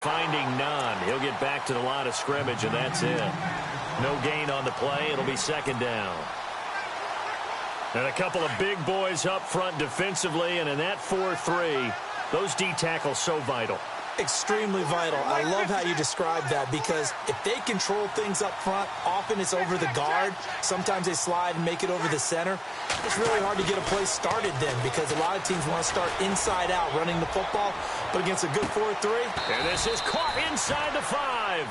Finding none. He'll get back to the line of scrimmage, and that's it. No gain on the play. It'll be second down. And a couple of big boys up front defensively, and in that 4-3, those D tackles so vital. Extremely vital. I love how you describe that, because if they control things up front, often it's over the guard. Sometimes they slide and make it over the center. It's really hard to get a play started then, because a lot of teams want to start inside out running the football, but against a good 4-3. And this is caught inside the 5.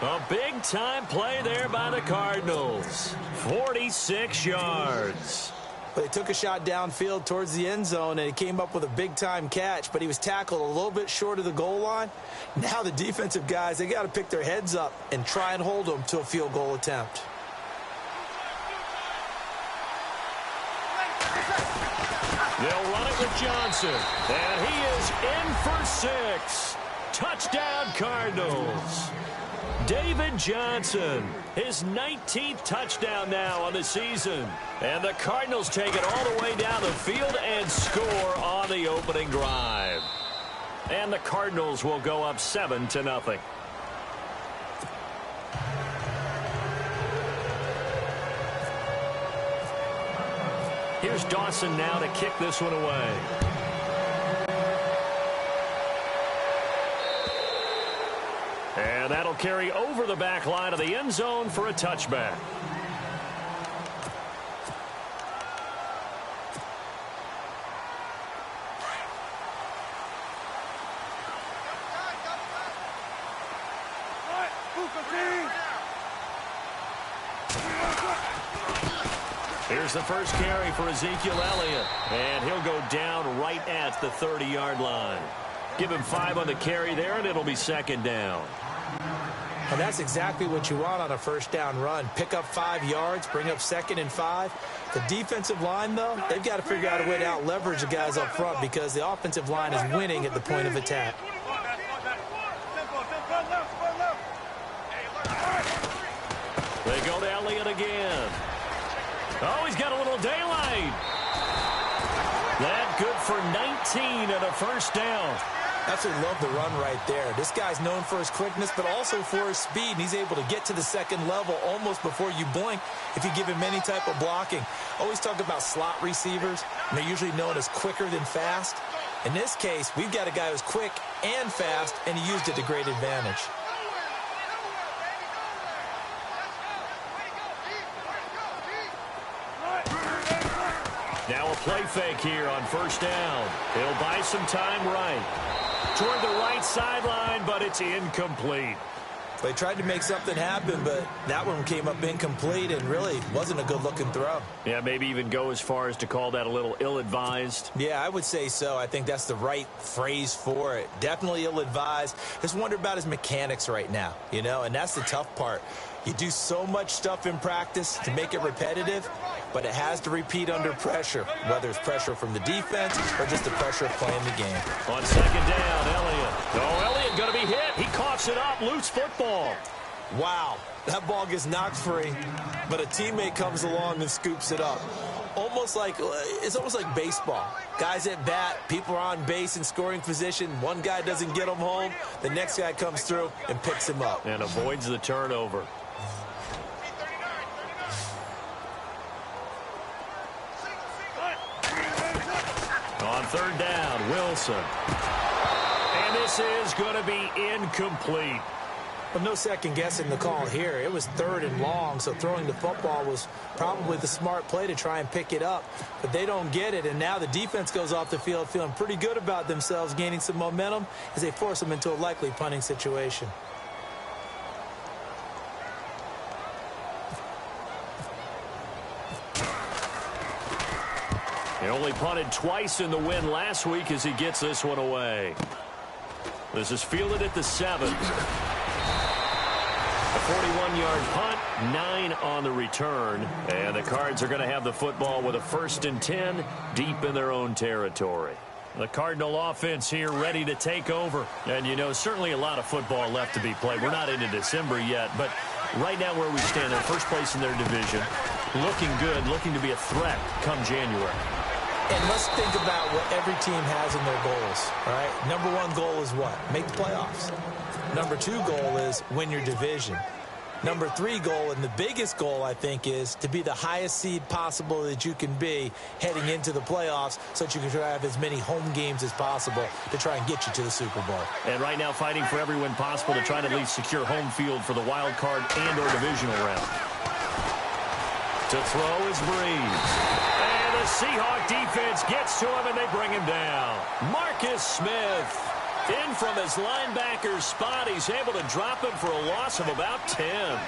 A big-time play there by the Cardinals. 46 yards. But they took a shot downfield towards the end zone, and he came up with a big-time catch, but he was tackled a little bit short of the goal line. Now the defensive guys, they got to pick their heads up and try and hold them to a field goal attempt. They'll run it with Johnson, and he is in for 6. Touchdown, Cardinals. David Johnson, his 19th touchdown now on the season. And the Cardinals take it all the way down the field and score on the opening drive. And the Cardinals will go up 7-0. Here's Dawson now to kick this one away. And that'll carry over the back line of the end zone for a touchback. Here's the first carry for Ezekiel Elliott, and he'll go down right at the 30-yard line. Give him 5 on the carry there, and it'll be second down. And that's exactly what you want on a first down run. Pick up 5 yards, bring up 2nd and 5. The defensive line, though, they've got to figure out a way to out-leverage the guys up front, because the offensive line is winning at the point of attack. They go to Elliott again. Oh, he's got a little daylight. That good for 19 and a first down. Absolutely love the run right there. This guy's known for his quickness, but also for his speed. And he's able to get to the second level almost before you blink if you give him any type of blocking. Always talk about slot receivers, and they're usually known as quicker than fast. In this case, we've got a guy who's quick and fast, and he used it to great advantage. Now a play fake here on first down. He'll buy some time right. Toward the right sideline, but it's incomplete. They tried to make something happen, but that one came up incomplete and really wasn't a good-looking throw. Yeah, maybe even go as far as to call that a little ill-advised. Yeah, I would say so. I think that's the right phrase for it. Definitely ill-advised. Just wonder about his mechanics right now, you know, and that's the tough part. You do so much stuff in practice to make it repetitive, but it has to repeat under pressure, whether it's pressure from the defense or just the pressure of playing the game. On second down, Elliott. Oh, Elliott going to be hit. He coughs it up. Loose football. Wow, that ball gets knocked free, but a teammate comes along and scoops it up. It's almost like baseball. Guys at bat, people are on base in scoring position. One guy doesn't get him home. The next guy comes through and picks him up. And avoids the turnover. On third down, Wilson. And this is going to be incomplete. But no second guessing the call here. It was 3rd and long, so throwing the football was probably the smart play to try and pick it up. But they don't get it, and now the defense goes off the field feeling pretty good about themselves, gaining some momentum as they force them into a likely punting situation. He only punted twice in the win last week as he gets this one away. This is fielded at the 7. A 41-yard punt, 9 on the return. And the Cards are going to have the football with a 1st and 10 deep in their own territory. The Cardinal offense here ready to take over. And, you know, certainly a lot of football left to be played. We're not into December yet, but right now where we stand, they're first place in their division. Looking good, looking to be a threat come January. And let's think about what every team has in their goals, all right? Number one goal is what? Make the playoffs. Number two goal is win your division. Number three goal, and the biggest goal, I think, is to be the highest seed possible that you can be heading into the playoffs so that you can have as many home games as possible to try and get you to the Super Bowl. And right now fighting for every win possible to try to at least secure home field for the wild card and or divisional round. To throw is Breeze. And the Seahawk defense gets to him and they bring him down. Marcus Smith. In from his linebacker spot, he's able to drop him for a loss of about 10.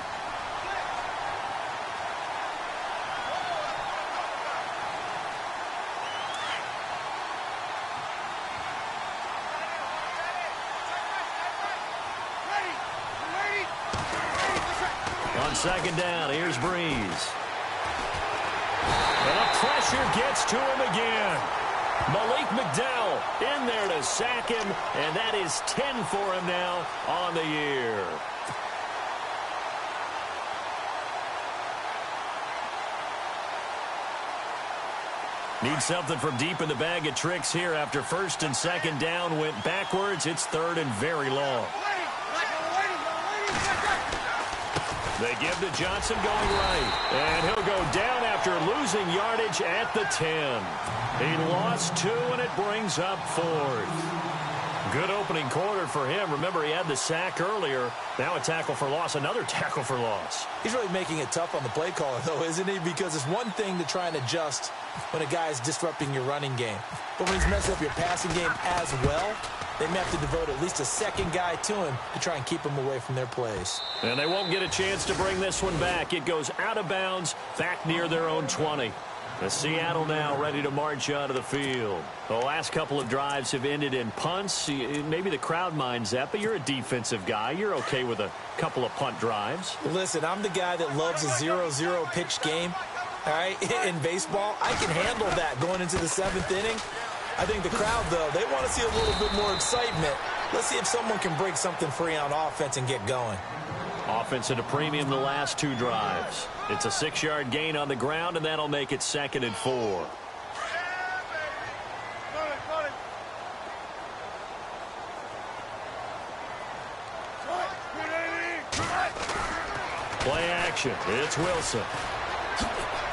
On second down, here's Breeze. And the pressure gets to him again. Malik McDowell in there to sack him, and that is 10 for him now on the year. Need something from deep in the bag of tricks here after first and second down went backwards. It's third and very long. They give to Johnson going right. And he'll go down after losing yardage at the 10. He lost 2, and it brings up 4th. Good opening quarter for him. Remember, he had the sack earlier. Now a tackle for loss, another tackle for loss. He's really making it tough on the play caller, though, isn't he? Because it's one thing to try and adjust when a guy is disrupting your running game. But when he's messing up your passing game as well, they may have to devote at least a second guy to him to try and keep him away from their plays. And they won't get a chance to bring this one back. It goes out of bounds back near their own 20. The Seattle now ready to march out of the field. The last couple of drives have ended in punts. Maybe the crowd minds that, but you're a defensive guy. You're okay with a couple of punt drives. Listen, I'm the guy that loves a 0-0 pitch game. All right, in baseball, I can handle that going into the 7th inning. I think the crowd, though, they want to see a little bit more excitement. Let's see if someone can break something free on offense and get going. Offense at a premium the last 2 drives. It's a 6-yard gain on the ground, and that'll make it 2nd and 4. Play action. It's Wilson.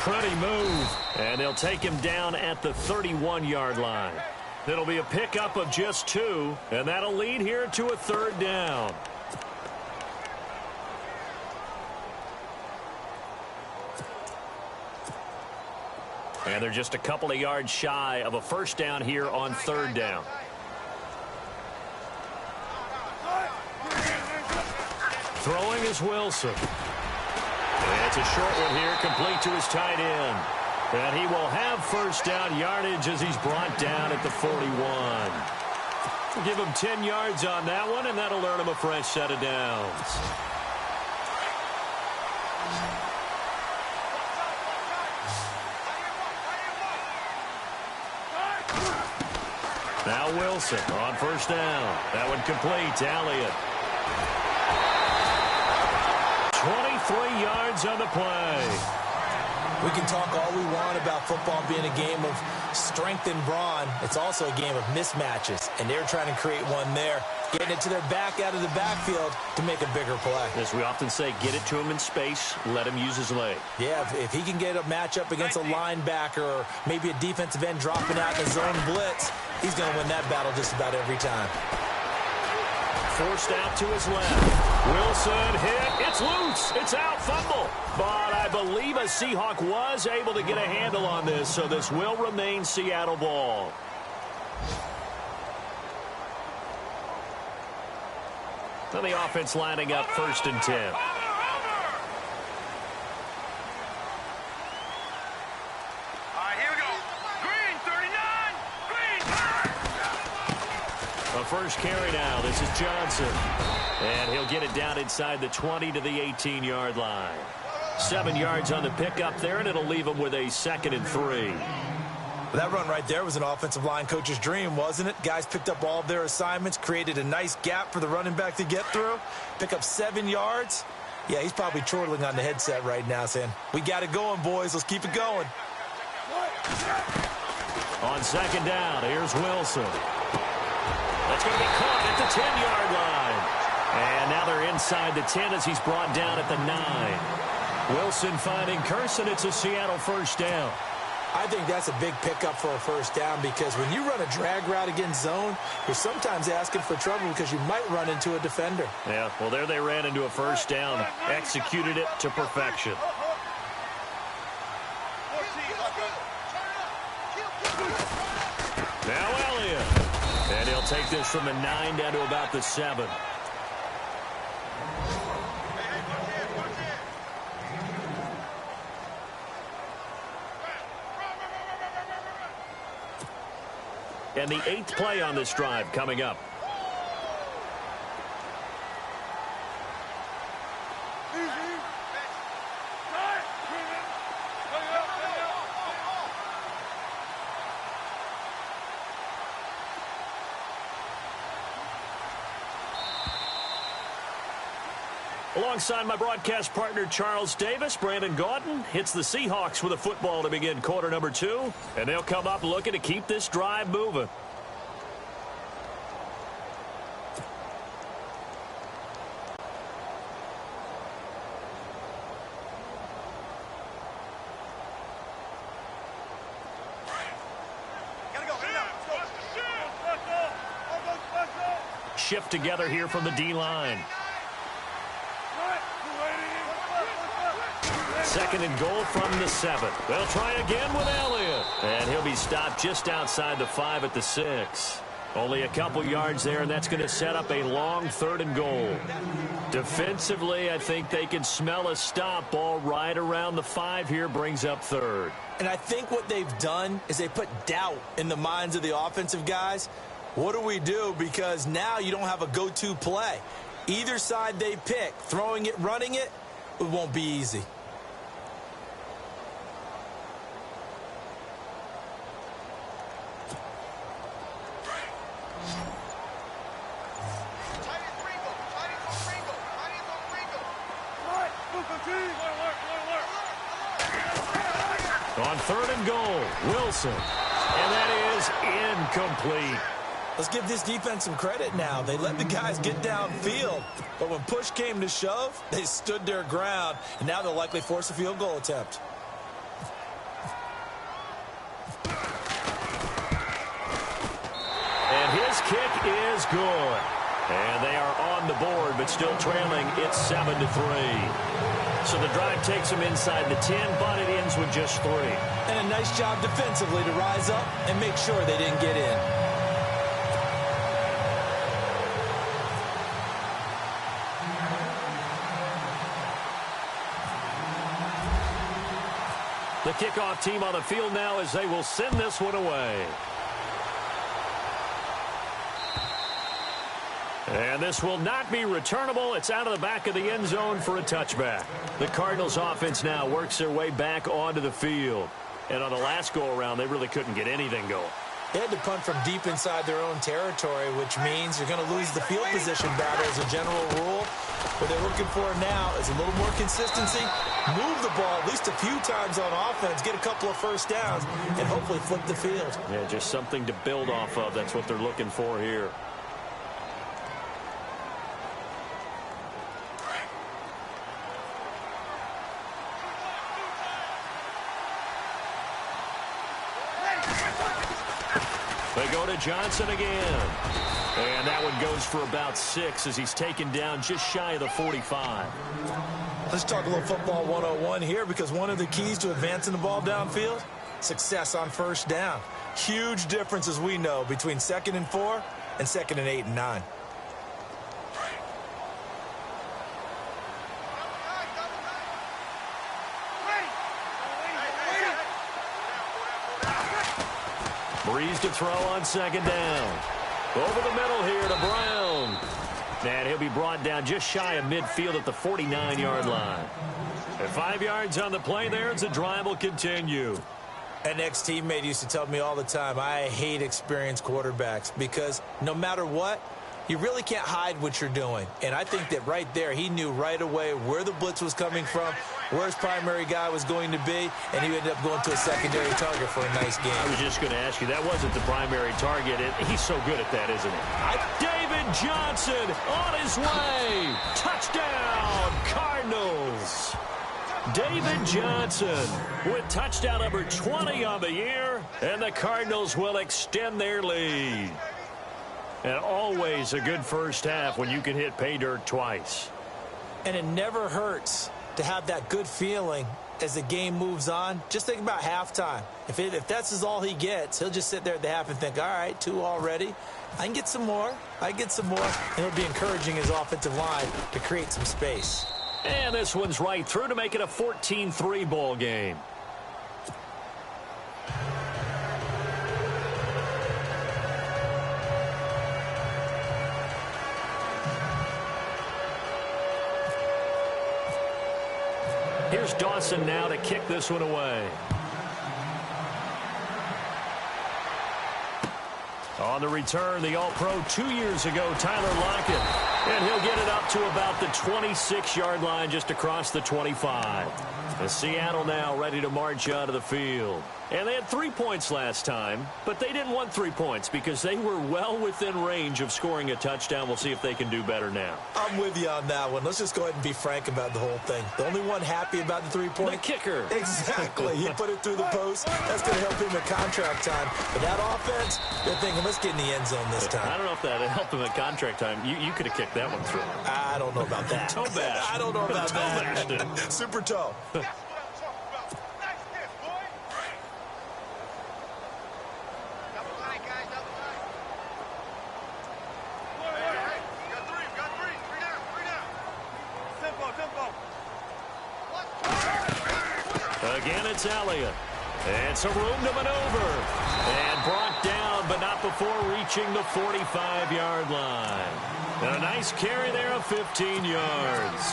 Pretty move. And they'll take him down at the 31-yard line. It'll be a pickup of just 2, and that'll lead here to a 3rd down. And they're just a couple of yards shy of a 1st down here on 3rd down. Throwing is Wilson. And it's a short one here, complete to his tight end. And he will have 1st down yardage as he's brought down at the 41. We'll give him 10 yards on that one, and that'll earn him a fresh set of downs. Now Wilson on 1st down. That one complete to Elliott. 23 yards on the play. We can talk all we want about football being a game of strength and brawn. It's also a game of mismatches, and they're trying to create one there, getting it to their back out of the backfield to make a bigger play. As we often say, get it to him in space, let him use his leg. Yeah, if he can get a matchup against a linebacker or maybe a defensive end dropping out in the zone blitz, he's going to win that battle just about every time. Forced out to his left. Wilson hit. It's loose. It's out. Fumble. But I believe a Seahawk was able to get a handle on this, so this will remain Seattle ball. Now the offense lining up 1st and 10. First carry now. This is Johnson. And he'll get it down inside the 20 to the 18-yard line. 7 yards on the pickup there, and it'll leave him with a 2nd and 3. That run right there was an offensive line coach's dream, wasn't it? Guys picked up all of their assignments, created a nice gap for the running back to get through, pick up 7 yards. Yeah, he's probably chortling on the headset right now saying, we got it going, boys. Let's keep it going. On second down, here's Wilson. That's going to be caught at the 10-yard line. And now they're inside the 10 as he's brought down at the 9. Wilson finding Curson. It's a Seattle first down. I think that's a big pickup for a first down because when you run a drag route against zone, you're sometimes asking for trouble because you might run into a defender. Yeah, well, there they ran into a first down, executed it to perfection. Now Elliott. And he'll take this from the 9 down to about the 7. And the 8th play on this drive coming up. Alongside my broadcast partner, Charles Davis, Brandon Gaudin hits the Seahawks with a football to begin quarter number 2. And they'll come up looking to keep this drive moving. Shift together here from the D-line. Second and goal from the 7. They'll try again with Elliott. And he'll be stopped just outside the 5 at the 6. Only a couple yards there, and that's going to set up a long 3rd and goal. Defensively, I think they can smell a stop. Ball right around the 5 here brings up 3rd. And I think what they've done is they put doubt in the minds of the offensive guys. What do we do? Because now you don't have a go-to play. Either side they pick, throwing it, running it, it won't be easy. On 3rd and goal, Wilson. And that is incomplete. Let's give this defense some credit now. They let the guys get downfield. But when push came to shove, they stood their ground. And now they'll likely force a field goal attempt. And his kick is good. And they are on the board, but still trailing. It's 7-3. So the drive takes them inside the 10, but it ends with just 3. And a nice job defensively to rise up and make sure they didn't get in. The kickoff team on the field now as they will send this one away. And this will not be returnable. It's out of the back of the end zone for a touchback. The Cardinals offense now works their way back onto the field. And on the last go-around, they really couldn't get anything going. They had to punt from deep inside their own territory, which means you're going to lose the field position battle as a general rule. What they're looking for now is a little more consistency, move the ball at least a few times on offense, get a couple of first downs, and hopefully flip the field. Yeah, just something to build off of. That's what they're looking for here. They go to Johnson again. And that one goes for about 6 as he's taken down just shy of the 45. Let's talk a little football 101 here, because one of the keys to advancing the ball downfield, success on first down. Huge difference, as we know, between 2nd and 4 and 2nd and 8 and 9. Breeze to throw on 2nd down. Over the middle here to Brown. And he'll be brought down just shy of midfield at the 49-yard line. And 5 yards on the play there as the drive will continue. An ex-teammate used to tell me all the time, I hate experienced quarterbacks because no matter what, you really can't hide what you're doing. And I think that right there, he knew right away where the blitz was coming from, where his primary guy was going to be, and he ended up going to a secondary target for a nice game. I was just going to ask you, that wasn't the primary target. He's so good at that, isn't he? David Johnson on his way. Touchdown, Cardinals. David Johnson with touchdown number 20 on the year, and the Cardinals will extend their lead. And always a good first half when you can hit pay dirt twice. And it never hurts to have that good feeling as the game moves on. Just think about halftime. If that's all he gets, he'll just sit there at the half and think, all right, 2 already. I can get some more. I get some more. And he'll be encouraging his offensive line to create some space. And this one's right through to make it a 14-3 ball game. Here's Dawson now to kick this one away. On the return, the All-Pro 2 years ago, Tyler Lockett. And he'll get it up to about the 26-yard line, just across the 25. And Seattle now ready to march out of the field. And they had 3 points last time, but they didn't want 3 points because they were well within range of scoring a touchdown. We'll see if they can do better now. I'm with you on that one. Let's just go ahead and be frank about the whole thing. The only one happy about the 3-point? The kicker. Exactly. He put it through the post. That's going to help him at contract time. But that offense, they're thinking, let's get in the end zone this time. I don't know if that helped him at contract time. You could have kicked that one through. I don't know about that. Toe bash. I don't know about that. Super toe. Again, it's Elliott. And some room to maneuver. And brought down, but not before reaching the 45-yard line. And a nice carry there of 15 yards.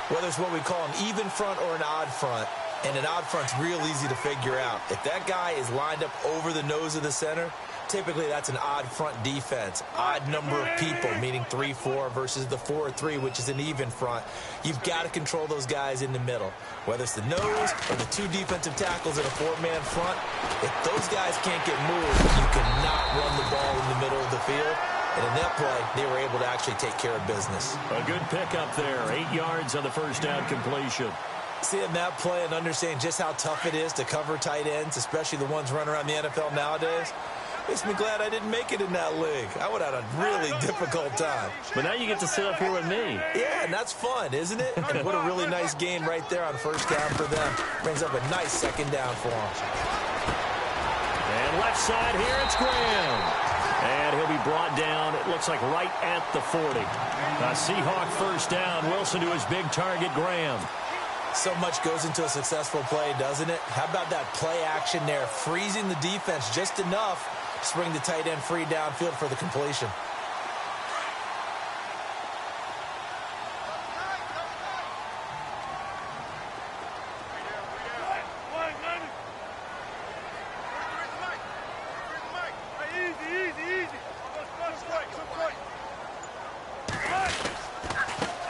Whether it's what we call an even front or an odd front, and an odd front's real easy to figure out. If that guy is lined up over the nose of the center, typically that's an odd front defense. Odd number of people, meaning 3-4 versus the 4-3, which is an even front. You've got to control those guys in the middle. Whether it's the nose or the 2 defensive tackles in a 4-man front, if those guys can't get moved, you cannot run the ball in the middle of the field. And in that play, they were able to actually take care of business. A good pickup there. 8 yards on the first down completion. Seeing that play and understanding just how tough it is to cover tight ends, especially the ones running around the NFL nowadays, makes me glad I didn't make it in that league. I would have had a really difficult time. But now you get to sit up here with me. Yeah, and that's fun, isn't it? And what a really nice game right there on first down for them. Brings up a nice second down for them. And left side here, it's Graham. And he'll be brought down, it looks like right at the 40. A Seahawk first down. Wilson to his big target, Graham. So much goes into a successful play, doesn't it? How about that play action there, freezing the defense just enough to bring the tight end free downfield for the completion.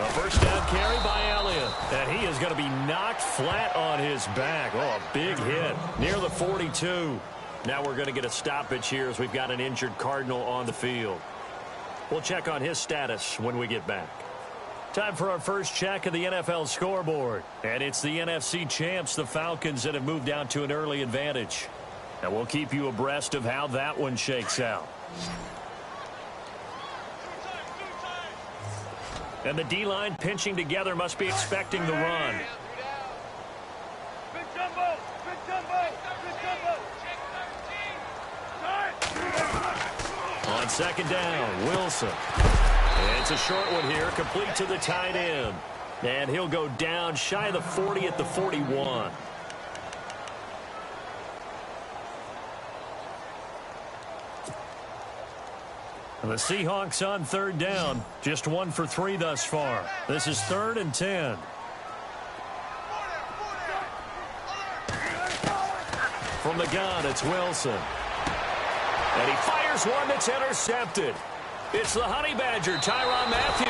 A first down carry by Elliott. And he is going to be knocked flat on his back. Oh, a big hit near the 42. Now we're going to get a stoppage here as we've got an injured Cardinal on the field. We'll check on his status when we get back. Time for our first check of the NFL scoreboard. And it's the NFC champs, the Falcons, that have moved down to an early advantage. And we'll keep you abreast of how that one shakes out. And the D-line pinching together, must be expecting the run. Big jumbo! Big jumbo! Big jumbo! On second down, Wilson. It's a short one here, complete to the tight end. And he'll go down shy of the 40 at the 41. The Seahawks on third down, just 1 for 3 thus far. This is 3rd and 10. From the gun, it's Wilson. And he fires one that's intercepted. It's the Honey Badger, Tyrann Mathieu.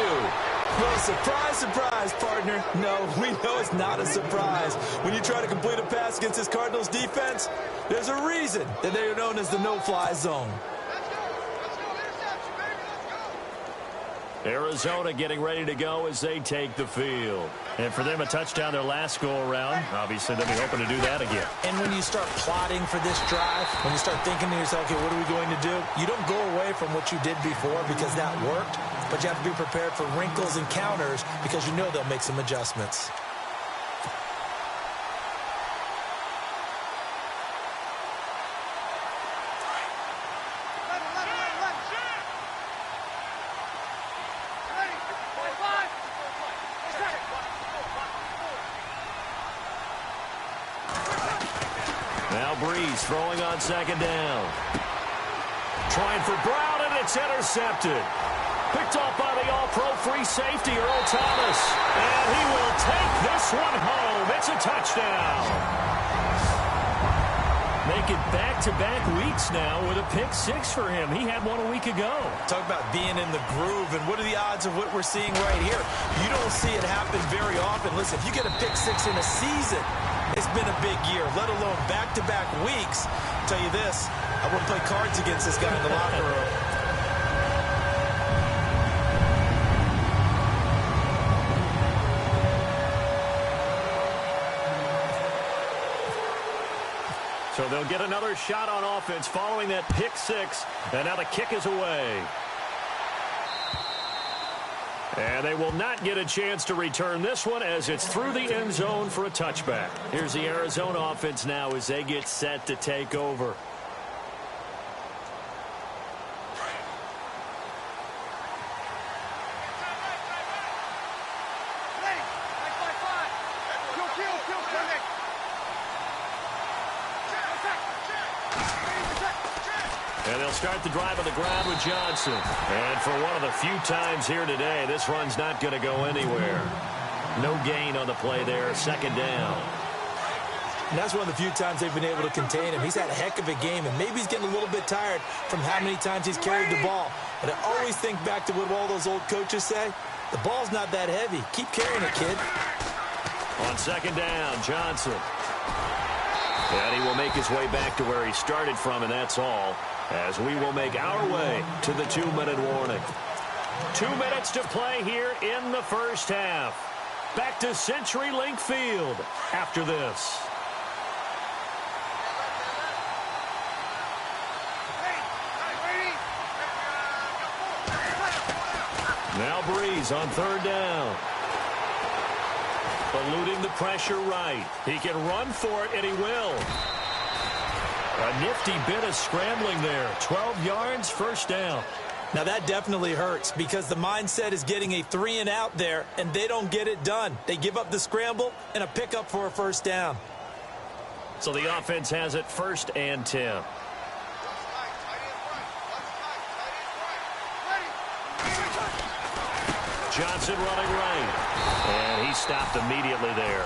Well, surprise, surprise, partner. No, we know it's not a surprise. When you try to complete a pass against this Cardinals defense, there's a reason that they are known as the no-fly zone. Arizona getting ready to go as they take the field. And for them, a touchdown their last go-around. Obviously, they'll be hoping to do that again. And when you start plotting for this drive, when you start thinking to yourself, okay, what are we going to do? You don't go away from what you did before because that worked, but you have to be prepared for wrinkles and counters because you know they'll make some adjustments. Throwing on second down. Trying for Brown, and it's intercepted. Picked off by the all-pro free safety, Earl Thomas. And he will take this one home. It's a touchdown. Making back-to-back weeks now with a pick six for him. He had one a week ago. Talk about being in the groove, and what are the odds of what we're seeing right here? You don't see it happen very often. Listen, if you get a pick six in a season, it's been a big year, let alone back-to-back weeks. I'll tell you this, I wouldn't play cards against this guy in the locker room. So they'll get another shot on offense following that pick six, and now the kick is away. And they will not get a chance to return this one as it's through the end zone for a touchback. Here's the Arizona offense now as they get set to take over. And they'll start the drive on the ground with Johnson. And for one of the few times here today, this run's not going to go anywhere. No gain on the play there, second down. And that's one of the few times they've been able to contain him. He's had a heck of a game, and maybe he's getting a little bit tired from how many times he's carried the ball. But I always think back to what all those old coaches say. The ball's not that heavy. Keep carrying it, kid. On second down, Johnson. And he will make his way back to where he started from, and that's all. As we will make our way to the 2-minute warning. 2 minutes to play here in the first half. Back to CenturyLink Field after this. Now Breeze on third down. Eluding the pressure right. He can run for it, and he will. A nifty bit of scrambling there. 12 yards, first down. Now that definitely hurts because the mindset is getting a 3-and-out there, and they don't get it done. They give up the scramble and a pickup for a first down. So the offense has it first and 10. Johnson running right. And he stopped immediately there.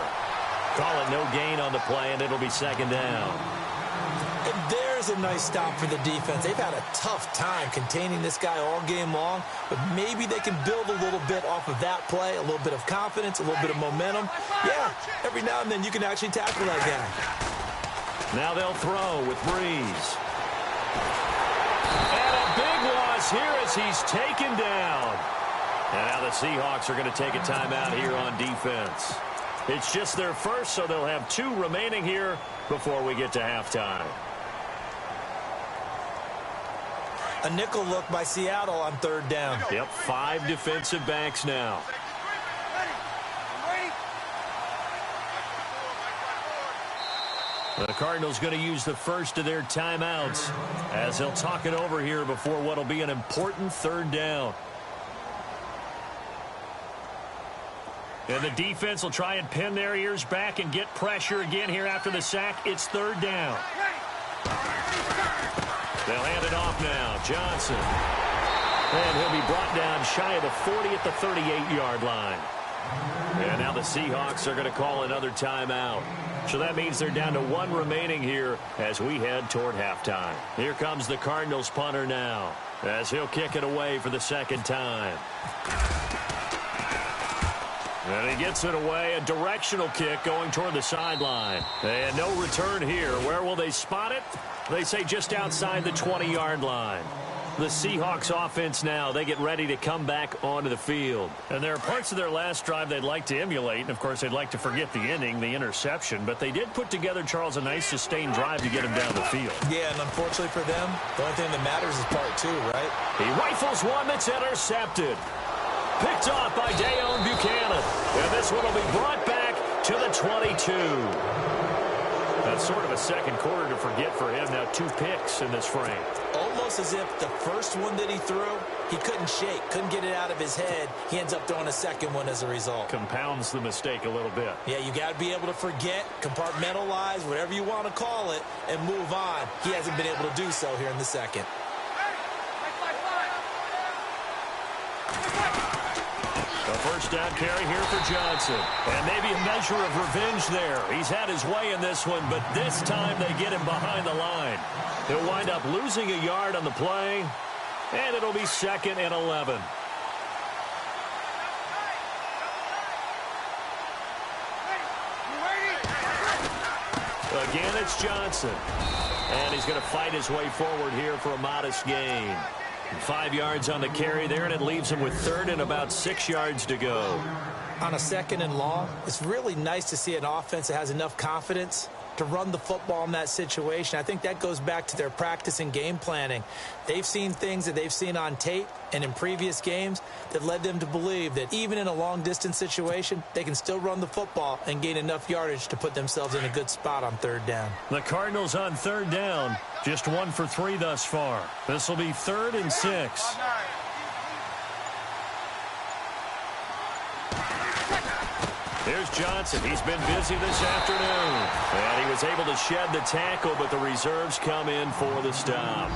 Call it no gain on the play, and it'll be second down. And there's a nice stop for the defense. They've had a tough time containing this guy all game long, but maybe they can build a little bit off of that play, a little bit of confidence, a little bit of momentum. Yeah, every now and then you can actually tackle that guy. Now they'll throw with Breeze. And a big loss here as he's taken down. And now the Seahawks are going to take a timeout here on defense. It's just their first, so they'll have 2 remaining here before we get to halftime. A nickel look by Seattle on third down. Yep, 5 defensive backs now. The Cardinals going to use the first of their timeouts as they'll talk it over here before what will be an important third down. And the defense will try and pin their ears back and get pressure again here after the sack. It's third down. They'll hand it off now. Johnson. And he'll be brought down shy of the 40 at the 38-yard line. And now the Seahawks are going to call another timeout. So that means they're down to 1 remaining here as we head toward halftime. Here comes the Cardinals punter now. as he'll kick it away for the second time. And he gets it away, a directional kick going toward the sideline. And no return here. Where will they spot it? They say just outside the 20-yard line. The Seahawks offense now, they get ready to come back onto the field. And there are parts of their last drive they'd like to emulate. And, of course, they'd like to forget the ending, the interception. But they did put together, Charles, a nice sustained drive to get him down the field. Yeah, and unfortunately for them, the only thing that matters is part two, right? He rifles one that's intercepted. Picked off by Dayon Buchanan. And this one will be brought back to the 22. That's sort of a second quarter to forget for him. Now 2 picks in this frame. Almost as if the first one that he threw, he couldn't shake, couldn't get it out of his head. He ends up throwing a second one as a result. Compounds the mistake a little bit. Yeah, you got to be able to forget, compartmentalize, whatever you want to call it, and move on. He hasn't been able to do so here in the second. A first down carry here for Johnson. And maybe a measure of revenge there. He's had his way in this one, but this time they get him behind the line. He'll wind up losing a yard on the play, and it'll be 2nd and 11. Again, it's Johnson. And he's going to fight his way forward here for a modest gain. 5 yards on the carry there, and it leaves him with 3rd and about 6 yards to go. On a 2nd and long, it's really nice to see an offense that has enough confidence to run the football in that situation. I think that goes back to their practice and game planning. They've seen things that they've seen on tape and in previous games that led them to believe that even in a long-distance situation, they can still run the football and gain enough yardage to put themselves in a good spot on 3rd down. The Cardinals on 3rd down, just 1 for 3 thus far. This will be 3rd and 6. Here's Johnson. He's been busy this afternoon. And he was able to shed the tackle, but the reserves come in for the stop.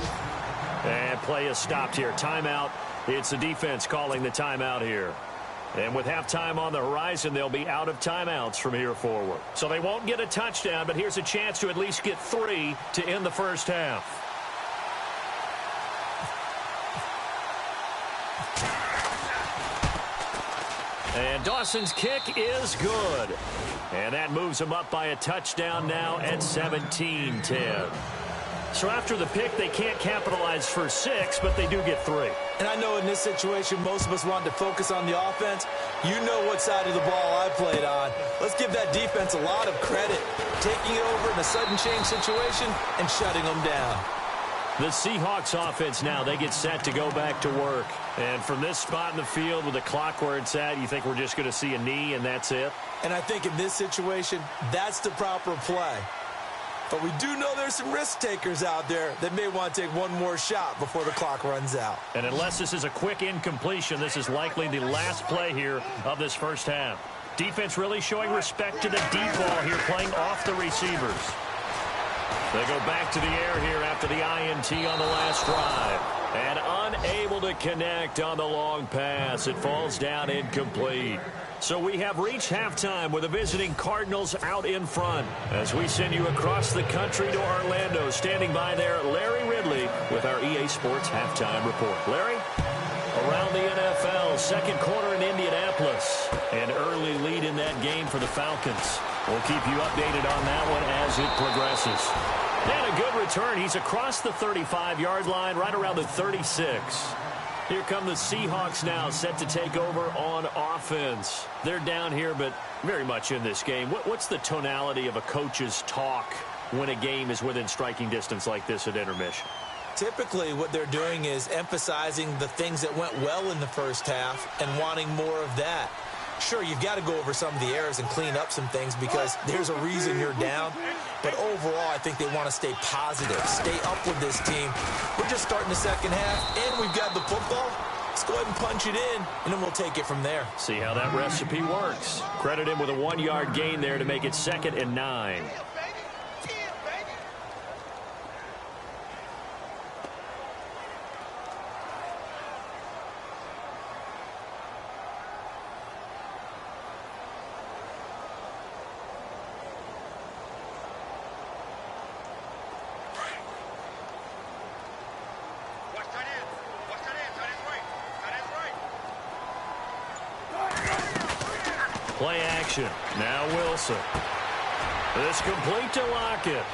And play is stopped here. Timeout. It's the defense calling the timeout here. And with halftime on the horizon, they'll be out of timeouts from here forward. So they won't get a touchdown, but here's a chance to at least get 3 to end the first half. And Dawson's kick is good. And that moves him up by a touchdown now at 17-10. So after the pick, they can't capitalize for 6, but they do get 3. And I know in this situation, most of us want to focus on the offense. You know what side of the ball I played on. Let's give that defense a lot of credit. Taking it over in a sudden change situation and shutting them down. The Seahawks offense now, they get set to go back to work. And from this spot in the field with the clock where it's at, you think we're just going to see a knee and that's it? And I think in this situation, that's the proper play. But we do know there's some risk takers out there that may want to take one more shot before the clock runs out. And unless this is a quick incompletion, this is likely the last play here of this first half. Defense really showing respect to the deep ball here, playing off the receivers. They go back to the air here after the INT on the last drive. And unable to connect on the long pass. It falls down incomplete. So we have reached halftime with the visiting Cardinals out in front. As we send you across the country to Orlando, standing by there, Larry Ridley with our EA Sports Halftime Report. Larry? Around the NFL, second quarter in Indianapolis. An early lead in that game for the Falcons. We'll keep you updated on that one as it progresses. And a good return. He's across the 35-yard line, right around the 36. Here come the Seahawks now, set to take over on offense. They're down here, but very much in this game. What's the tonality of a coach's talk when a game is within striking distance like this at intermission? Typically, what they're doing is emphasizing the things that went well in the first half and wanting more of that. Sure, you've got to go over some of the errors and clean up some things because there's a reason you're down. But overall, I think they want to stay positive, stay up with this team. We're just starting the second half, and we've got the football. Let's go ahead and punch it in, and then we'll take it from there. See how that recipe works. Credit him with a 1-yard gain there to make it 2nd and 9. Play action. Now Wilson. This complete to Lockett.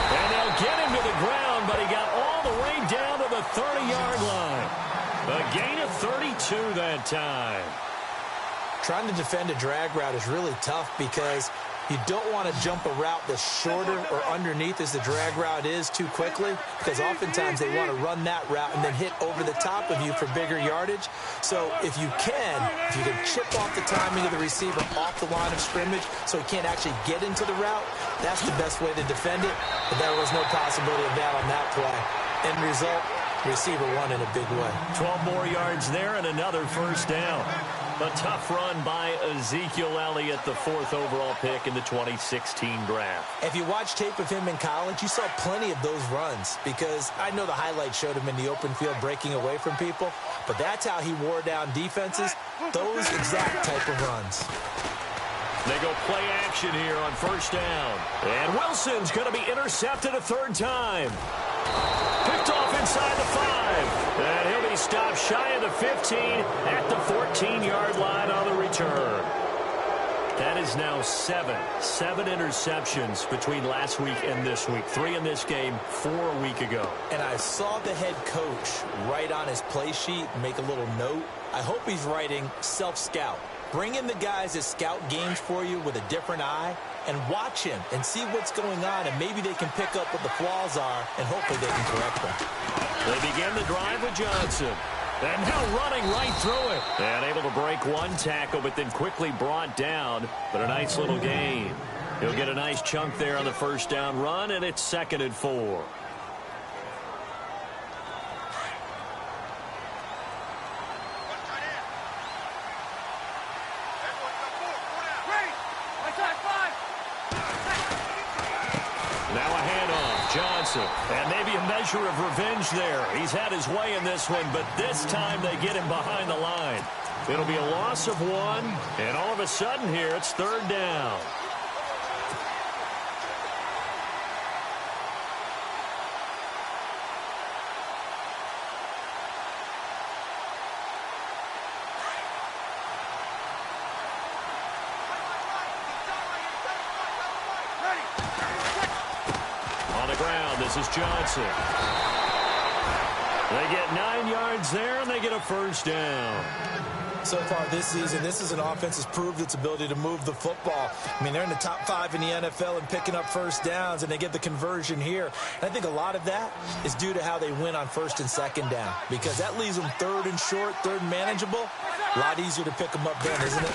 And they'll get him to the ground, but he got all the way down to the 30-yard line. A gain of 32 that time. Trying to defend a drag route is really tough because you don't want to jump a route that's shorter or underneath as the drag route is too quickly, because oftentimes they want to run that route and then hit over the top of you for bigger yardage. So if you can chip off the timing of the receiver off the line of scrimmage so he can't actually get into the route, that's the best way to defend it. But there was no possibility of that on that play. End result, receiver won in a big way. 12 more yards there and another first down. A tough run by Ezekiel Elliott, the 4th overall pick in the 2016 draft. If you watch tape of him in college, you saw plenty of those runs, because I know the highlights showed him in the open field breaking away from people, but that's how he wore down defenses, those exact type of runs. They go play action here on first down. And Wilson's going to be intercepted a third time. Picked off inside the 5. And he'll be stopped shy of the 15 at the 14-yard line on the return. That is now 7 interceptions between last week and this week. 3 in this game, 4 a week ago. And I saw the head coach write on his play sheet and make a little note. I hope he's writing self-scout. Bring in the guys that scout games for you with a different eye and watch him and see what's going on, and maybe they can pick up what the flaws are, and hopefully they can correct them. They begin the drive with Johnson. And now running right through it. And able to break one tackle, but then quickly brought down. But a nice little gain. He'll get a nice chunk there on the first down run, and it's 2nd and 4. Now a handoff, Johnson, and maybe a measure of revenge there. He's had his way in this one, but this time they get him behind the line. It'll be a loss of 1, and all of a sudden here it's 3rd down. This is Johnson. They get 9 yards there, and they get a first down. So far this season, this is an offense that's proved its ability to move the football. I mean, they're in the top 5 in the NFL and picking up first downs, and they get the conversion here. And I think a lot of that is due to how they win on 1st and 2nd down, because that leaves them 3rd and short, 3rd and manageable. A lot easier to pick them up then, isn't it?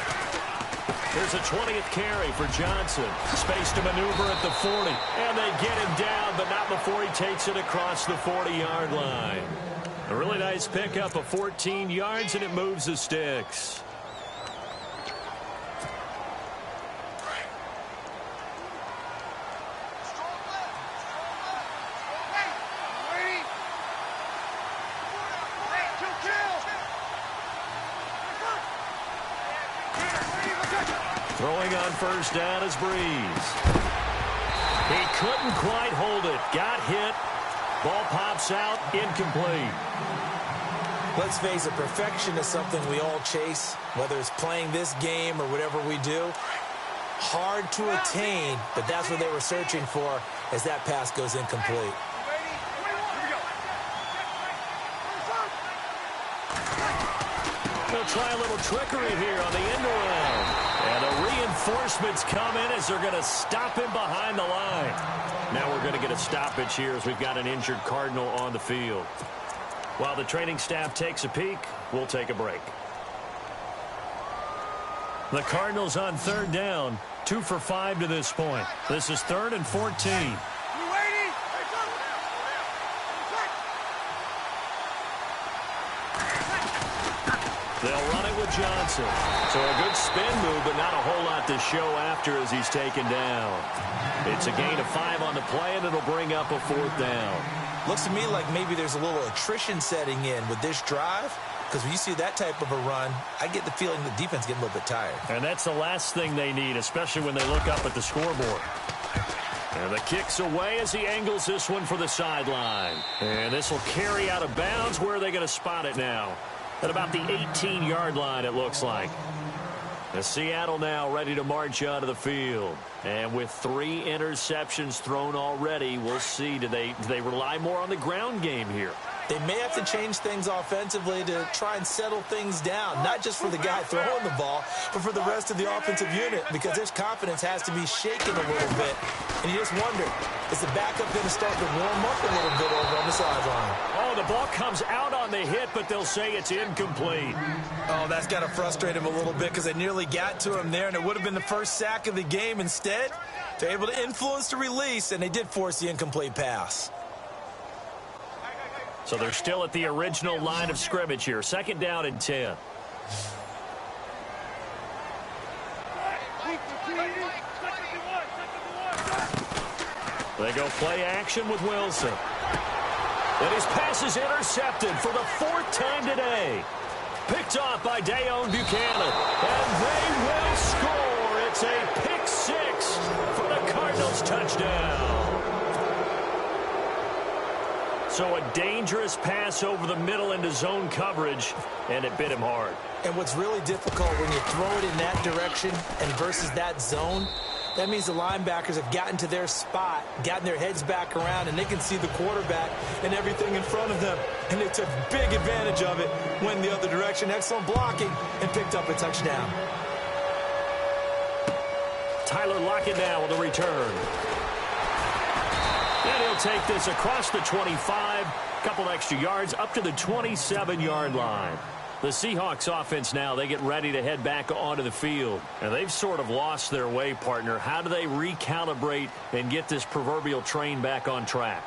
Here's a 20th carry for Johnson. Space to maneuver at the 40. And they get him down, but not before he takes it across the 40-yard line. A really nice pickup of 14 yards, and it moves the sticks. Throwing on first down is Breeze. He couldn't quite hold it. Got hit. Ball pops out. Incomplete. Let's face it, perfection is something we all chase, whether it's playing this game or whatever we do. Hard to attain, but that's what they were searching for as that pass goes incomplete. They'll try a little trickery here on the end around. And the reinforcements come in as they're going to stop him behind the line. Now we're going to get a stoppage here as we've got an injured Cardinal on the field. While the training staff takes a peek, we'll take a break. The Cardinals on 3rd down, 2 for 5 to this point. This is 3rd and 14. They'll run it with Johnson. So a good spin move, but not a whole lot to show after as he's taken down. It's a gain of 5 on the play, and it'll bring up a 4th down. Looks to me like maybe there's a little attrition setting in with this drive, because when you see that type of a run, I get the feeling the defense getting a little bit tired. And that's the last thing they need, especially when they look up at the scoreboard. And the kick's away as he angles this one for the sideline. And this will carry out of bounds. Where are they going to spot it now? At about the 18-yard line, it looks like. Seattle now ready to march onto the field. And with 3 interceptions thrown already, we'll see. Do they rely more on the ground game here? They may have to change things offensively to try and settle things down, not just for the guy throwing the ball, but for the rest of the offensive unit, because their confidence has to be shaken a little bit. And you just wonder, is the backup going to start to warm up a little bit over on the sideline? Oh, the ball comes out on the hit, but they'll say it's incomplete. Oh, that's got to frustrate him a little bit because they nearly got to him there, and it would have been the first sack of the game. Instead, they're able to influence the release, and they did force the incomplete pass. So they're still at the original line of scrimmage here. 2nd down and 10. They go play action with Wilson. And his pass is intercepted for the 4th time today. Picked off by Dayon Buchanan. And they will score. It's a pick 6 for the Cardinals touchdown. So a dangerous pass over the middle into zone coverage, and it bit him hard. And what's really difficult when you throw it in that direction and versus that zone, that means the linebackers have gotten to their spot, gotten their heads back around, and they can see the quarterback and everything in front of them. And they took big advantage of it, went the other direction, excellent blocking, and picked up a touchdown. Tyler Lockett now with a return. And he'll take this across the 25, couple extra yards up to the 27-yard line. The Seahawks offense now, they get ready to head back onto the field. And they've sort of lost their way, partner. How do they recalibrate and get this proverbial train back on track?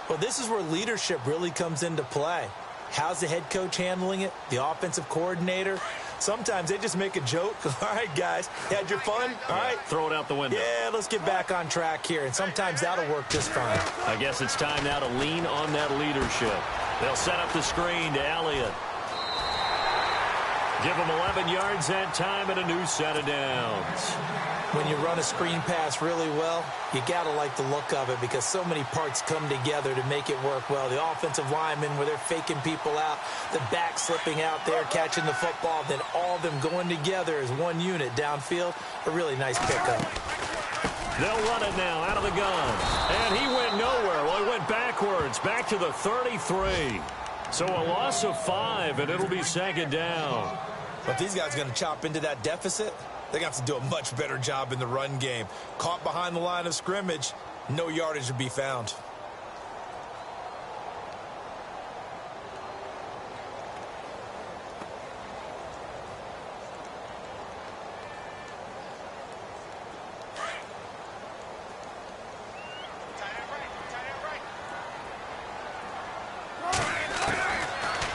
Well, this is where leadership really comes into play. How's the head coach handling it? The offensive coordinator? Sometimes they just make a joke. All right, guys, had your fun? All right. Throw it out the window. Yeah, let's get back on track here. And sometimes that'll work just fine. I guess it's time now to lean on that leadership. They'll set up the screen to Elliott. Give him 11 yards that time and a new set of downs. When you run a screen pass really well, you got to like the look of it because so many parts come together to make it work well. The offensive linemen, where they're faking people out, the back slipping out there, catching the football, then all of them going together as one unit downfield. A really nice pickup. They'll run it now out of the gun. And he went nowhere. Well, he went backwards, back to the 33. So a loss of 5, and it'll be 2nd down. But these guys are going to chop into that deficit. They're going to have to do a much better job in the run game. Caught behind the line of scrimmage, no yardage to be found.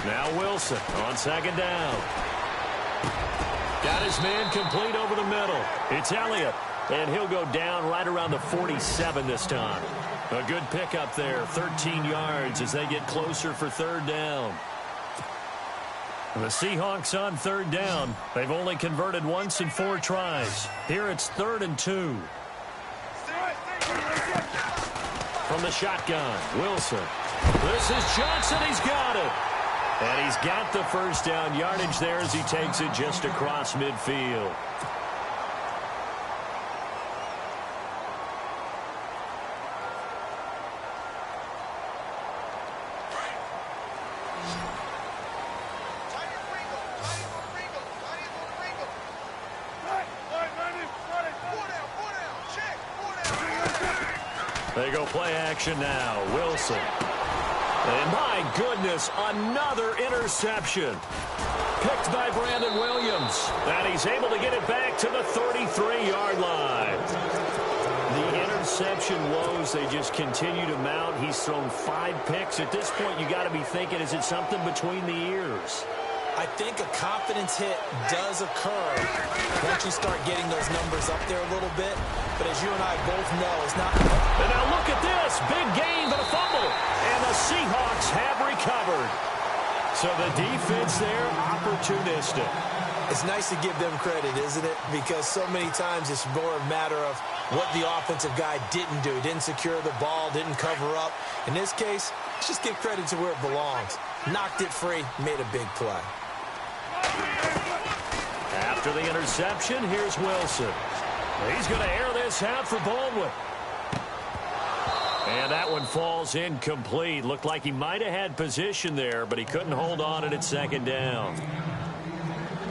Now Wilson on 2nd down. Got his man complete over the middle. It's Elliott, and he'll go down right around the 47 this time. A good pickup there, 13 yards as they get closer for 3rd down. The Seahawks on 3rd down. They've only converted once in 4 tries. Here it's 3rd and 2. From the shotgun, Wilson. This is Johnson. He's got it. And he's got the 1st down yardage there as he takes it just across midfield. They go play action now. Wilson. And my goodness, another interception. Picked by Brandon Williams. And he's able to get it back to the 33-yard line. The interception woes, they just continue to mount. He's thrown 5 picks. At this point, you got to be thinking, is it something between the ears? I think a confidence hit does occur once you start getting those numbers up there a little bit. But as you and I both know, it's not. And now look at this. Big gain, but a fumble. And the Seahawks have recovered. So the defense there, opportunistic. It's nice to give them credit, isn't it? Because so many times it's more a matter of what the offensive guy didn't do. Didn't secure the ball, didn't cover up. In this case, let's just give credit to where it belongs. Knocked it free, made a big play. After After the interception, here's Wilson. He's going to air this out for Baldwin. And that one falls incomplete. Looked like he might have had position there, but he couldn't hold on at second down.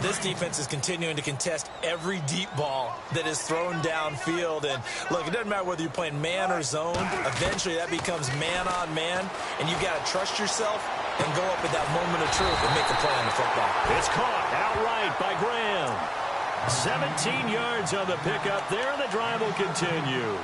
This defense is continuing to contest every deep ball that is thrown downfield. And, look, it doesn't matter whether you're playing man or zone. Eventually, that becomes man-on-man, and you've got to trust yourself and go up at that moment of truth and make the play on the football. It's caught outright by Graham. 17 yards on the pickup there, and the drive will continue.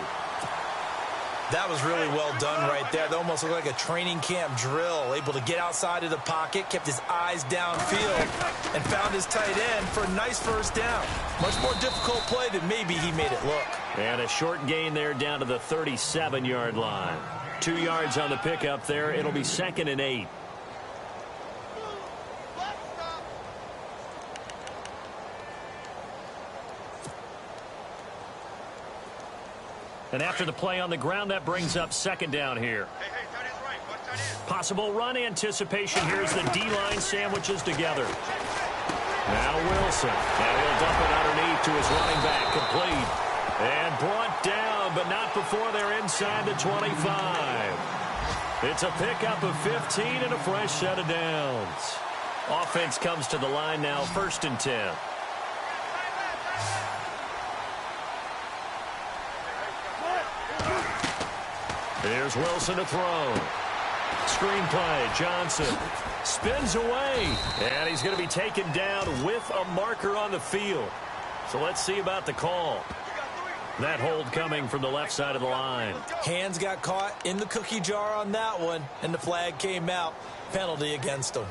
That was really well done right there. That almost looked like a training camp drill. Able to get outside of the pocket, kept his eyes downfield, and found his tight end for a nice first down. Much more difficult play than maybe he made it look. And a short gain there down to the 37-yard line. 2 yards on the pickup there. It'll be 2nd and 8. And after the play on the ground, that brings up 2nd down here. Possible run anticipation here as the D-line sandwiches together. Now Wilson. And he'll dump it underneath to his running back. Complete. And brought down, but not before they're inside the 25. It's a pickup of 15 and a fresh set of downs. Offense comes to the line now, 1st and 10. Here's Wilson to throw. Screen play. Johnson spins away. And he's going to be taken down with a marker on the field. So let's see about the call. That hold coming from the left side of the line. Hands got caught in the cookie jar on that one, and the flag came out. Penalty against him.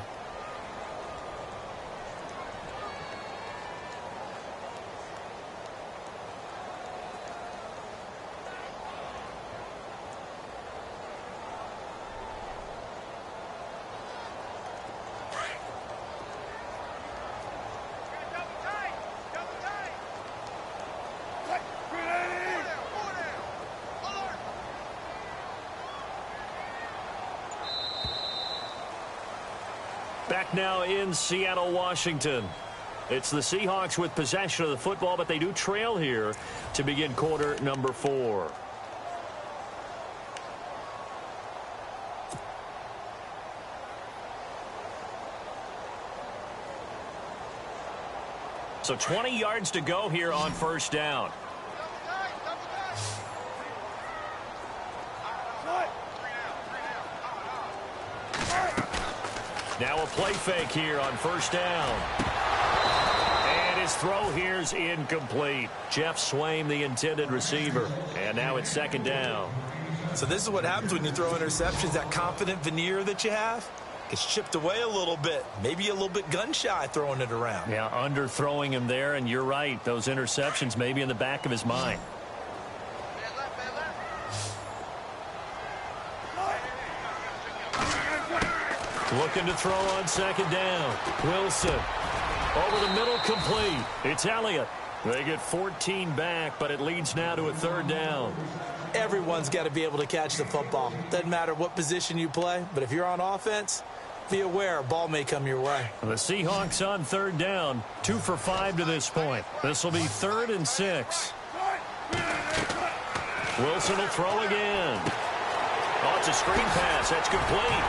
Back now in Seattle, Washington. It's the Seahawks with possession of the football, but they do trail here to begin quarter number 4. So 20 yards to go here on 1st down. Now a play fake here on 1st down. And his throw here's incomplete. Jeff Swaim, the intended receiver. And now it's 2nd down. So this is what happens when you throw interceptions. That confident veneer that you have gets chipped away a little bit. Maybe a little bit gun-shy throwing it around. Yeah, underthrowing him there, and you're right. Those interceptions may be in the back of his mind. Looking to throw on 2nd down. Wilson over the middle, complete. It's Elliott. They get 14 back, but it leads now to a 3rd down. Everyone's got to be able to catch the football. Doesn't matter what position you play, but if you're on offense, be aware a ball may come your way. The Seahawks on 3rd down, 2 for 5 to this point. This will be 3rd and 6. Wilson will throw again. Oh, it's a screen pass. That's complete.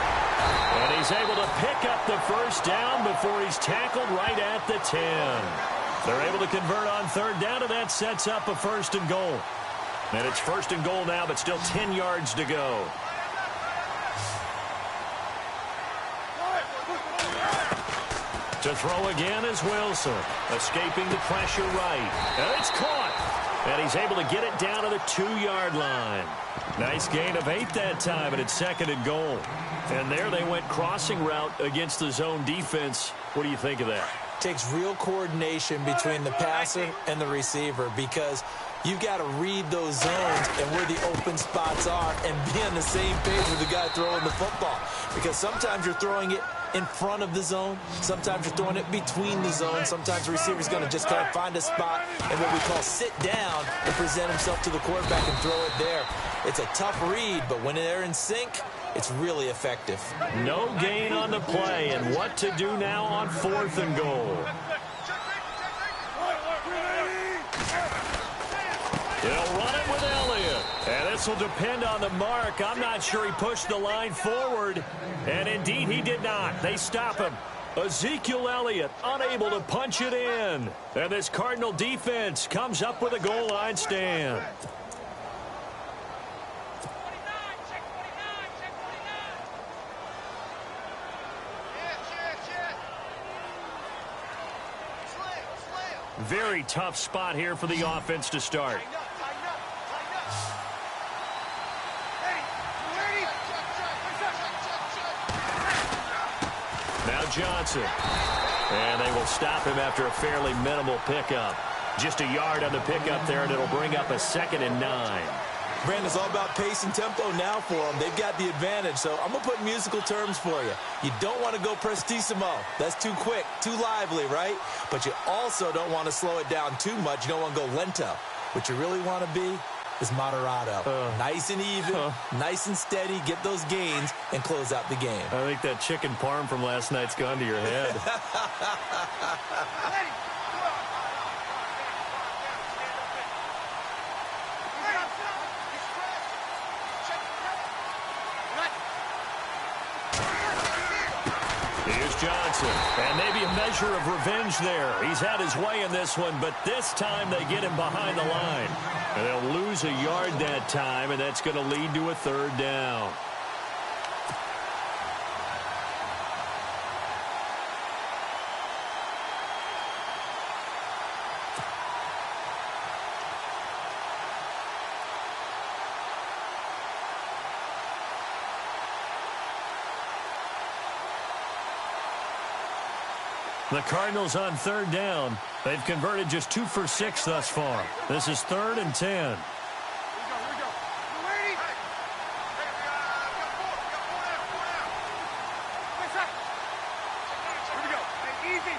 And he's able to pick up the 1st down before he's tackled right at the 10. They're able to convert on 3rd down, and that sets up a 1st and goal. And it's 1st and goal now, but still 10 yards to go. To throw again is Wilson, escaping the pressure right. And it's caught. And he's able to get it down to the 2-yard line. Nice gain of 8 that time, and it's 2nd and goal. And there they went crossing route against the zone defense. What do you think of that? Takes real coordination between the passer and the receiver, because you've got to read those zones and where the open spots are and be on the same page with the guy throwing the football. Because sometimes you're throwing it in front of the zone. Sometimes you're throwing it between the zones. Sometimes the receiver's going to just kind of find a spot and what we call sit down and present himself to the quarterback and throw it there. It's a tough read, but when they're in sync, it's really effective. No gain on the play, and what to do now on 4th and goal. They'll run it with Elliott. And this will depend on the mark. I'm not sure he pushed the line forward. And indeed, he did not. They stop him. Ezekiel Elliott unable to punch it in. And this Cardinal defense comes up with a goal line stand. Very tough spot here for the offense to start. Now Johnson. And they will stop him after a fairly minimal pickup. Just a yard on the pickup there, and it'll bring up a 2nd and 9. Brandon, it's all about pace and tempo now for them. They've got the advantage, so I'm going to put musical terms for you. You don't want to go prestissimo. That's too quick, too lively, right? But you also don't want to slow it down too much. You don't want to go lento. What you really want to be is moderato. Nice and even, nice and steady, get those gains, and close out the game. I think that chicken parm from last night's gone to your head. Here's Johnson, and maybe a measure of revenge there. He's had his way in this one, but this time they get him behind the line. And they'll lose a yard that time, and that's going to lead to a 3rd down. The Cardinals on 3rd down. They've converted just 2 for 6 thus far. This is 3rd and 10. Here we go. Ready? Here we go. Hey, easy.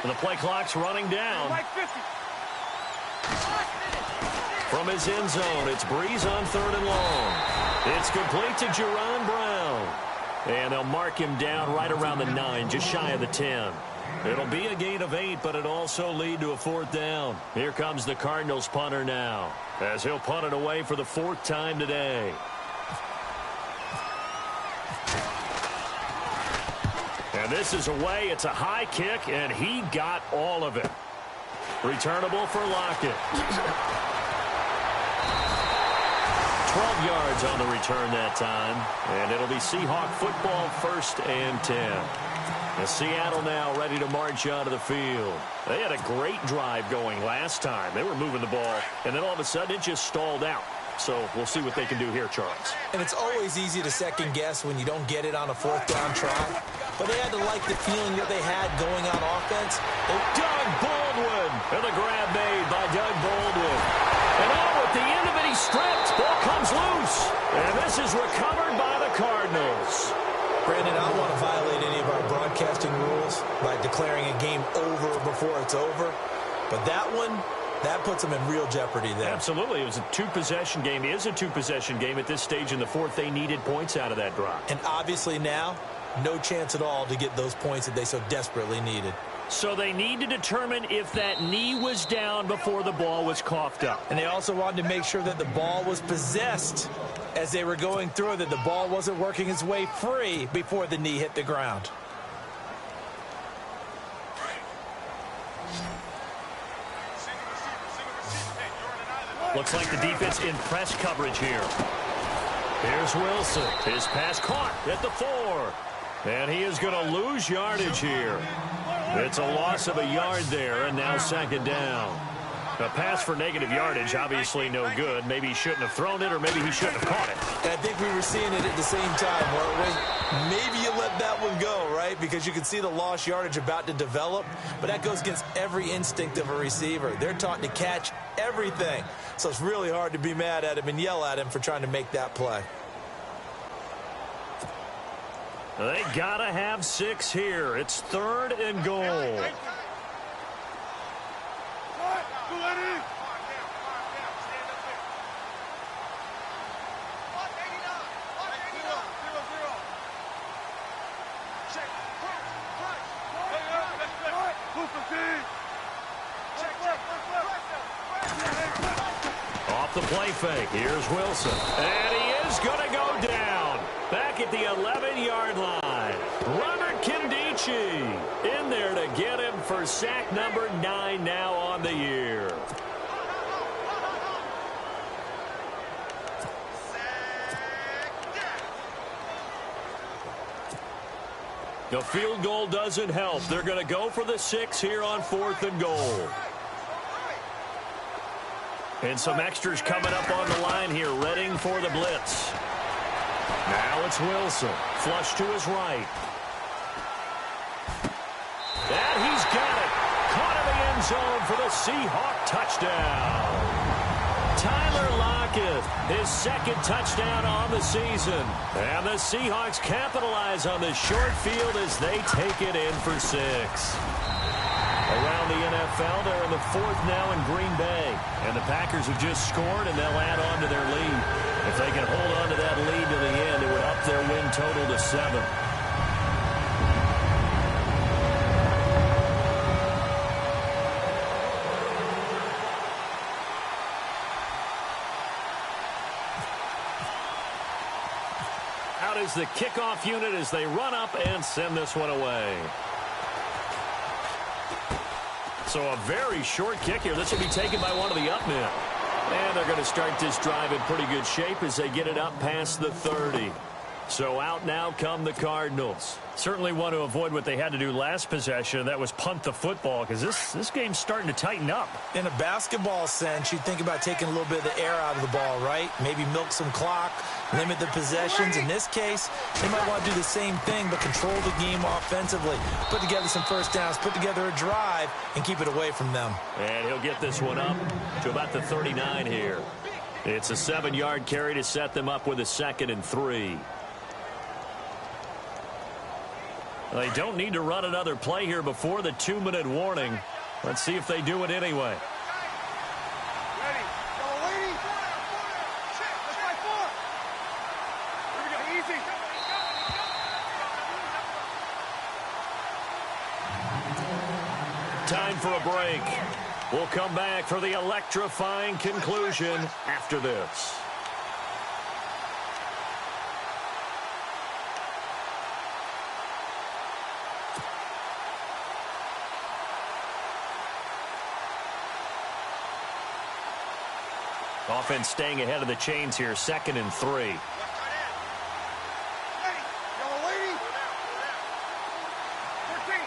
The play clock's running down. Like 50. From his end zone, it's Breeze on 3rd and long. It's complete to Jerron Brown. And they'll mark him down right around the 9, just shy of the 10. It'll be a gain of 8, but it'll also lead to a 4th down. Here comes the Cardinals punter now, as he'll punt it away for the 4th time today. And this is away. It's a high kick, and he got all of it. Returnable for Lockett. 12 yards on the return that time, and it'll be Seahawk football 1st and 10. And Seattle now ready to march onto the field. They had a great drive going last time. They were moving the ball, and then all of a sudden it just stalled out. So we'll see what they can do here, Charles. And it's always easy to second guess when you don't get it on a 4th down try. But they had to like the feeling that they had going on offense. Doug Baldwin, and the grab made by Doug Baldwin. And at the end of it, he stripped. Ball comes loose. And this is recovered by the Cardinals. Brandon, I don't want to violate any of our broadcasting rules by declaring a game over before it's over. But that one, that puts them in real jeopardy there. Absolutely. It was a 2-possession game. It is a 2-possession game at this stage in the 4th. They needed points out of that drive. And obviously now, no chance at all to get those points that they so desperately needed. So they need to determine if that knee was down before the ball was coughed up. And they also wanted to make sure that the ball was possessed as they were going through, that the ball wasn't working its way free before the knee hit the ground. Looks like the defense in press coverage here. Here's Wilson. His pass caught at the 4. And he is going to lose yardage here. It's a loss of a yard there, and now 2nd down. A pass for negative yardage, obviously no good. Maybe he shouldn't have thrown it, or maybe he shouldn't have caught it. And I think we were seeing it at the same time, weren't we? Maybe you let that one go, right? Because you can see the lost yardage about to develop. But that goes against every instinct of a receiver. They're taught to catch everything. So it's really hard to be mad at him and yell at him for trying to make that play. They got to have 6 here. It's 3rd and goal. Off the play fake, here's Wilson. And he is going to go down. Back at the 11-yard line. Robert Kimdichie in there to get him for sack number 9 now on the year. The field goal doesn't help. They're going to go for the 6 here on 4th and goal. And some extras coming up on the line here, readying for the blitz. Now it's Wilson. Flush to his right. And he's got it. Caught in the end zone for the Seahawk touchdown. Tyler Lockett, his 2nd touchdown on the season. And the Seahawks capitalize on the short field as they take it in for 6. Around the NFL, they're in the 4th now in Green Bay. And the Packers have just scored, and they'll add on to their lead. If they can hold on to that lead to the end, it would up their win total to 7. Out is the kickoff unit as they run up and send this one away. So a very short kick here. This will be taken by one of the up men. And they're going to start this drive in pretty good shape as they get it up past the 30. So out now come the Cardinals. Certainly want to avoid what they had to do last possession. That was punt the football, because this game's starting to tighten up. In a basketball sense, you think about taking a little bit of the air out of the ball, right? Maybe milk some clock, limit the possessions. In this case, they might want to do the same thing, but control the game offensively. Put together some first downs, put together a drive, and keep it away from them. And he'll get this one up to about the 39 here. It's a 7-yard carry to set them up with a 2nd and 3. They don't need to run another play here before the 2-minute warning. Let's see if they do it anyway. Ready. Go, lady. Let's play 4. Here we go. Easy. Time for a break. We'll come back for the electrifying conclusion after this. Offense staying ahead of the chains here, 2nd and 3. Ready. Yellow lady. 13.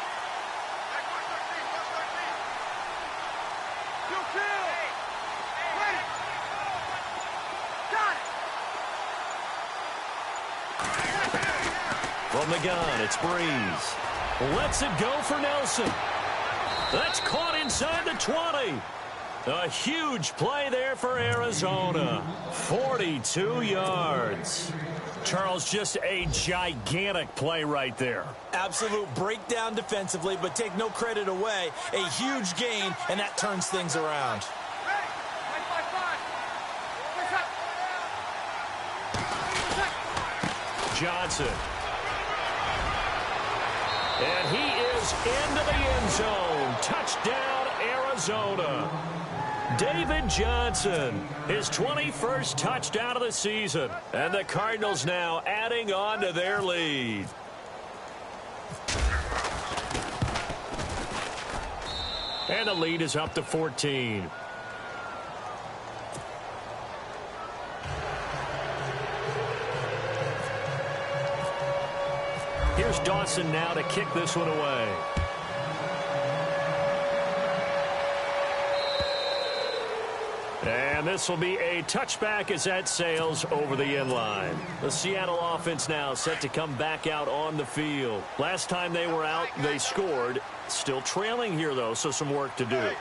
Kill. Ready. Got it. From the gun, it's Breeze. Lets it go for Nelson. That's caught inside the 20. A huge play there for Arizona. 42 yards. Charles, just a gigantic play right there. Absolute breakdown defensively, but take no credit away. A huge gain, and that turns things around. Ready. 5-5. Johnson. And he is into the end zone. Touchdown, Arizona. David Johnson, his 21st touchdown of the season. And the Cardinals now adding on to their lead. And the lead is up to 14. Here's Dawson now to kick this one away. And this will be a touchback as that sails over the end line. The Seattle offense now set to come back out on the field. Last time they were out, they scored. Still trailing here, though, so some work to do.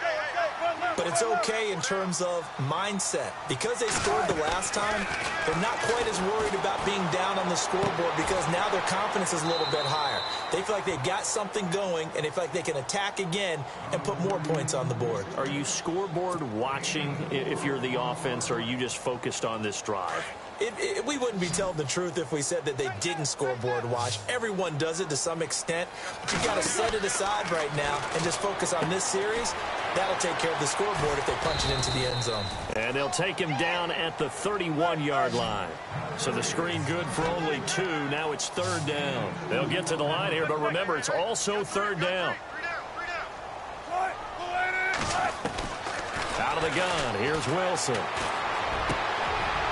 But it's okay in terms of mindset. Because they scored the last time, they're not quite as worried about being down on the scoreboard because now their confidence is a little bit higher. They feel like they've got something going, and they feel like they can attack again and put more points on the board. Are you scoreboard watching if you're the offense, or are you just focused on this drive? We wouldn't be telling the truth if we said that they didn't scoreboard watch. Everyone does it to some extent, but you got to set it aside right now and just focus on this series. That'll take care of the scoreboard if they punch it into the end zone. And they'll take him down at the 31-yard line. So the screen good for only 2. Now it's 3rd down. They'll get to the line here, but remember, it's also 3rd down. Out of the gun, here's Wilson.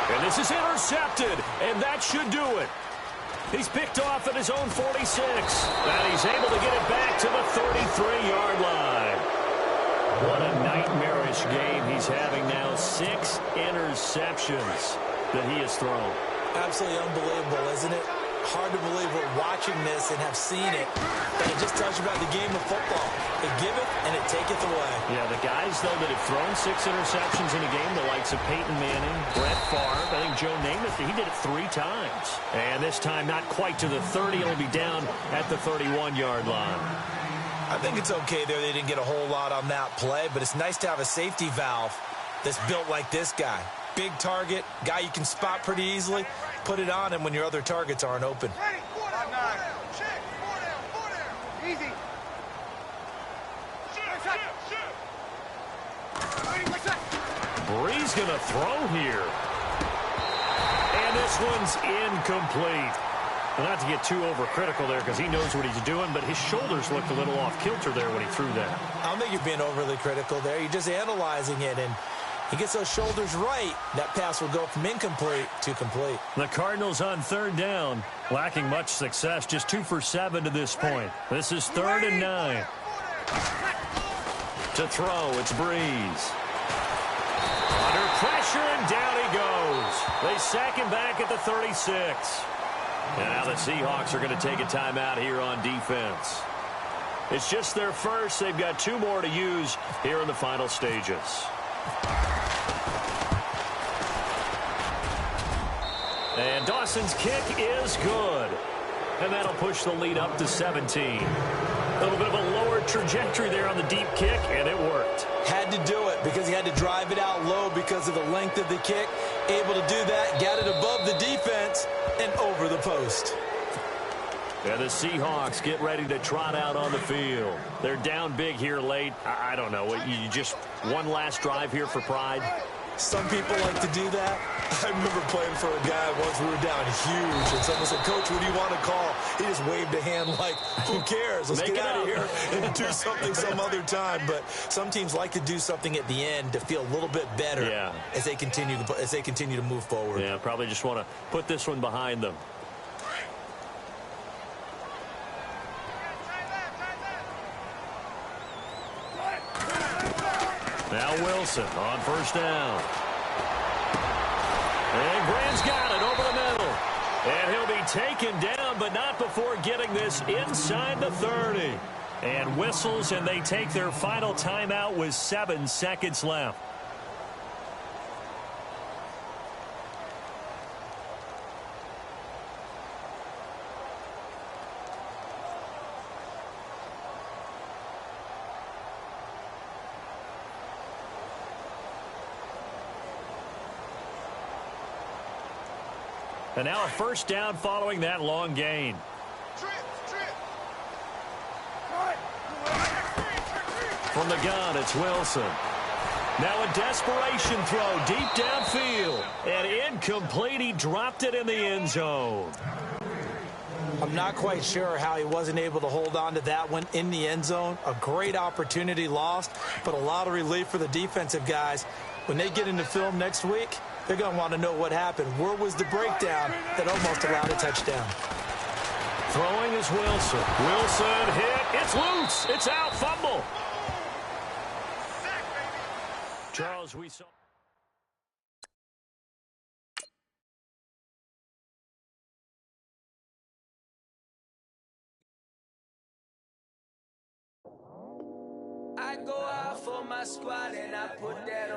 And this is intercepted, and that should do it. He's picked off at his own 46, and he's able to get it back to the 33-yard line. What a nightmarish game he's having now. 6 interceptions that he has thrown. Absolutely unbelievable, isn't it? Hard to believe we're watching this and have seen it, but it just tells you about the game of football. It giveth and it taketh away. Yeah, the guys, though, that have thrown 6 interceptions in a game, the likes of Peyton Manning, Brett Favre, I think Joe Namath, he did it 3 times. And this time not quite to the 30. It'll be down at the 31-yard line. I think it's okay there. They didn't get a whole lot on that play, but it's nice to have a safety valve that's built like this guy. Big target, guy you can spot pretty easily. Put it on him when your other targets aren't open. Ready, 4 down, check, 4 down. Easy. Bree's going to throw here. And this one's incomplete. Well, not to get too overcritical there because he knows what he's doing, but his shoulders looked a little off kilter there when he threw that. I don't think you're being overly critical there. You're just analyzing it, and he gets those shoulders right. That pass will go from incomplete to complete. The Cardinals on 3rd down, lacking much success, just 2 for 7 to this point. This is 3rd and 9. To throw, it's Breeze. Under pressure, and down he goes. They sack him back at the 36. And now the Seahawks are going to take a timeout here on defense. It's just their first. They've got 2 more to use here in the final stages. And Dawson's kick is good. And that'll push the lead up to 17. A little bit of a lower trajectory there on the deep kick, and it worked. Had to do it because he had to drive it out low because of the length of the kick. Able to do that, got it above the defense and over the post. And the Seahawks get ready to trot out on the field. They're down big here late. I don't know. You just one last drive here for pride? Some people like to do that. I remember playing for a guy once. We were down huge, and someone said, "Coach, what do you want to call?" He just waved a hand like, "Who cares? Let's get out of here and do something some other time." But some teams like to do something at the end to feel a little bit better as they continue to move forward. Yeah, probably just want to put this one behind them. Now Wilson on 1st down. And Graham's got it over the middle. And he'll be taken down, but not before getting this inside the 30. And whistles, and they take their final timeout with 7 seconds left. And now a 1st down following that long gain. From the gun, it's Wilson. Now a desperation throw deep downfield. And incomplete. He dropped it in the end zone. I'm not quite sure how he wasn't able to hold on to that one in the end zone. A great opportunity lost, but a lot of relief for the defensive guys. When they get into film next week, they're going to want to know what happened. Where was the breakdown that almost allowed a touchdown? Throwing is Wilson. Wilson hit. It's loose. It's out. Fumble. Charles, we saw. I go out for my squad and I put that